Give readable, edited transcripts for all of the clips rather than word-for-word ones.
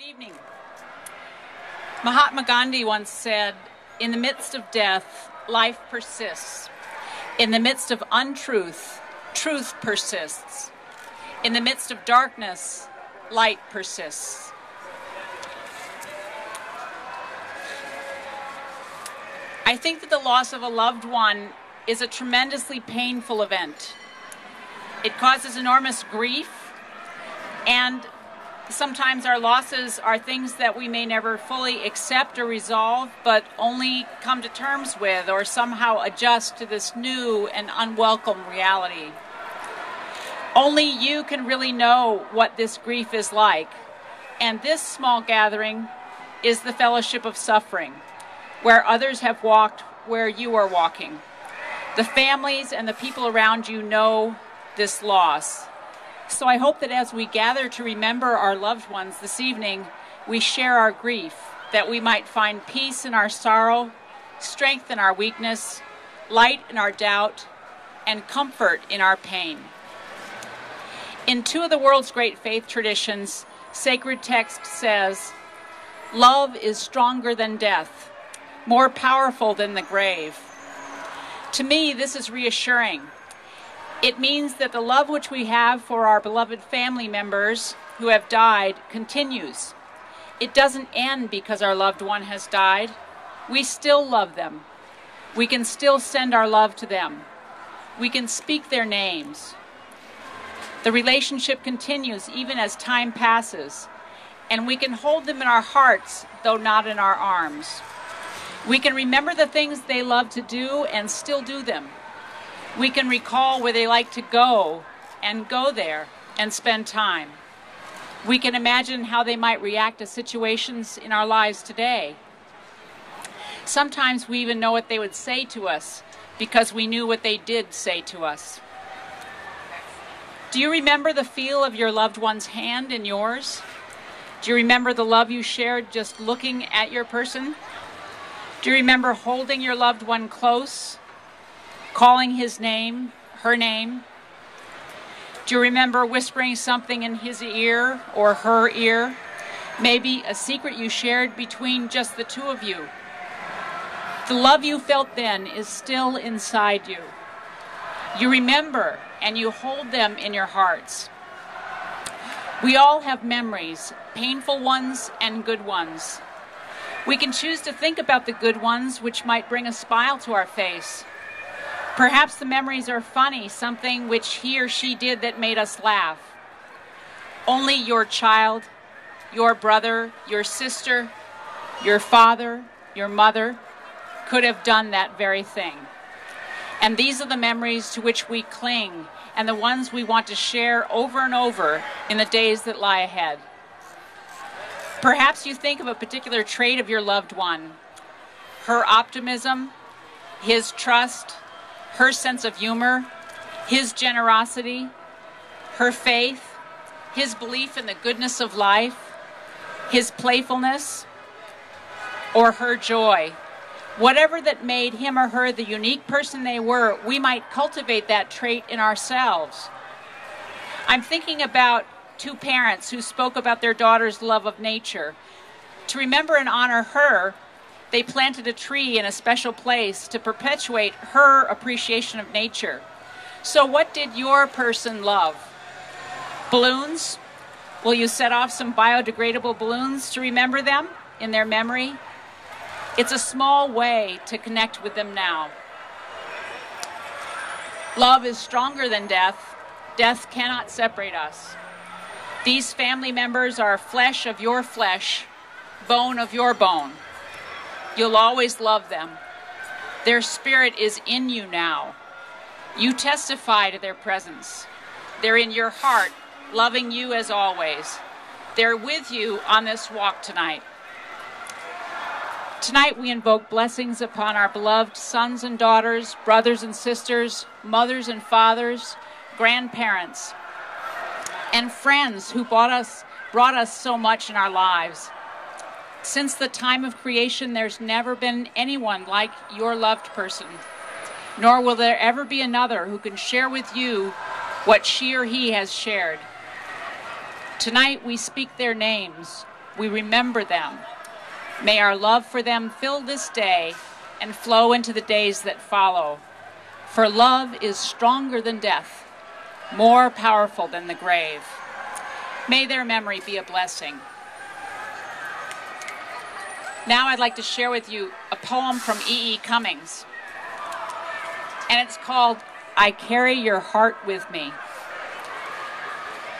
Good evening. Mahatma Gandhi once said, "In the midst of death, life persists. In the midst of untruth, truth persists. In the midst of darkness, light persists." I think that the loss of a loved one is a tremendously painful event. It causes enormous grief, and sometimes our losses are things that we may never fully accept or resolve, but only come to terms with or somehow adjust to this new and unwelcome reality. Only you can really know what this grief is like, and this small gathering is the fellowship of suffering, where others have walked where you are walking. The families and the people around you know this loss. So I hope that as we gather to remember our loved ones this evening, we share our grief, that we might find peace in our sorrow, strength in our weakness, light in our doubt, and comfort in our pain. In two of the world's great faith traditions, sacred text says, "Love is stronger than death, more powerful than the grave." To me, this is reassuring. It means that the love which we have for our beloved family members who have died continues. It doesn't end because our loved one has died. We still love them. We can still send our love to them. We can speak their names. The relationship continues even as time passes, and we can hold them in our hearts, though not in our arms. We can remember the things they love to do and still do them. We can recall where they like to go and go there and spend time. We can imagine how they might react to situations in our lives today. Sometimes we even know what they would say to us because we knew what they did say to us. Do you remember the feel of your loved one's hand in yours? Do you remember the love you shared just looking at your person? Do you remember holding your loved one close, calling his name, her name? Do you remember whispering something in his ear or her ear? Maybe a secret you shared between just the two of you. The love you felt then is still inside you. You remember and you hold them in your hearts. We all have memories, painful ones and good ones. We can choose to think about the good ones, which might bring a smile to our face. Perhaps the memories are funny, something which he or she did that made us laugh. Only your child, your brother, your sister, your father, your mother could have done that very thing. And these are the memories to which we cling and the ones we want to share over and over in the days that lie ahead. Perhaps you think of a particular trait of your loved one, her optimism, his trust, her sense of humor, his generosity, her faith, his belief in the goodness of life, his playfulness, or her joy. Whatever that made him or her the unique person they were, we might cultivate that trait in ourselves. I'm thinking about two parents who spoke about their daughter's love of nature. To remember and honor her, they planted a tree in a special place to perpetuate her appreciation of nature. So what did your person love? Balloons? Will you set off some biodegradable balloons to remember them in their memory? It's a small way to connect with them now. Love is stronger than death. Death cannot separate us. These family members are flesh of your flesh, bone of your bone. You'll always love them. Their spirit is in you now. You testify to their presence. They're in your heart, loving you as always. They're with you on this walk tonight. Tonight we invoke blessings upon our beloved sons and daughters, brothers and sisters, mothers and fathers, grandparents, and friends who brought us so much in our lives. Since the time of creation, there's never been anyone like your loved person, nor will there ever be another who can share with you what she or he has shared. Tonight we speak their names, we remember them. May our love for them fill this day and flow into the days that follow. For love is stronger than death, more powerful than the grave. May their memory be a blessing. Now I'd like to share with you a poem from EE Cummings, and it's called, I Carry Your Heart With Me.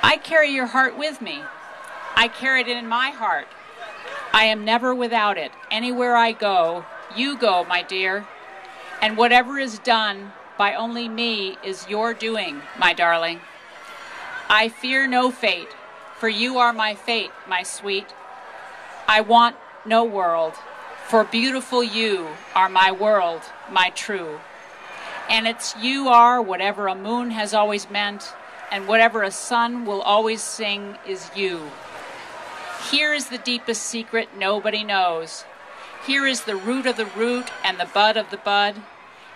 I carry your heart with me. I carry it in my heart. I am never without it. Anywhere I go, you go, my dear. And whatever is done by only me is your doing, my darling. I fear no fate, for you are my fate, my sweet. I want no world, for beautiful you are my world, my true. And it's you are whatever a moon has always meant, and whatever a sun will always sing is you. Here is the deepest secret nobody knows. Here is the root of the root and the bud of the bud,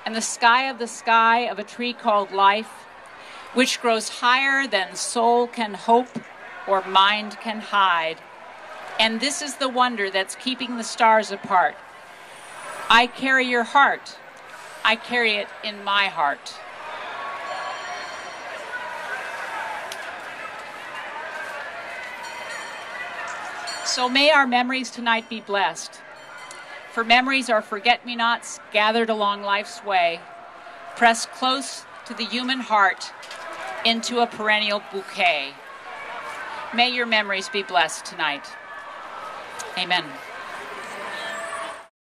and the sky of a tree called life, which grows higher than soul can hope or mind can hide. And this is the wonder that's keeping the stars apart. I carry your heart. I carry it in my heart. So may our memories tonight be blessed. For memories are forget-me-nots gathered along life's way, pressed close to the human heart into a perennial bouquet. May your memories be blessed tonight. Amen.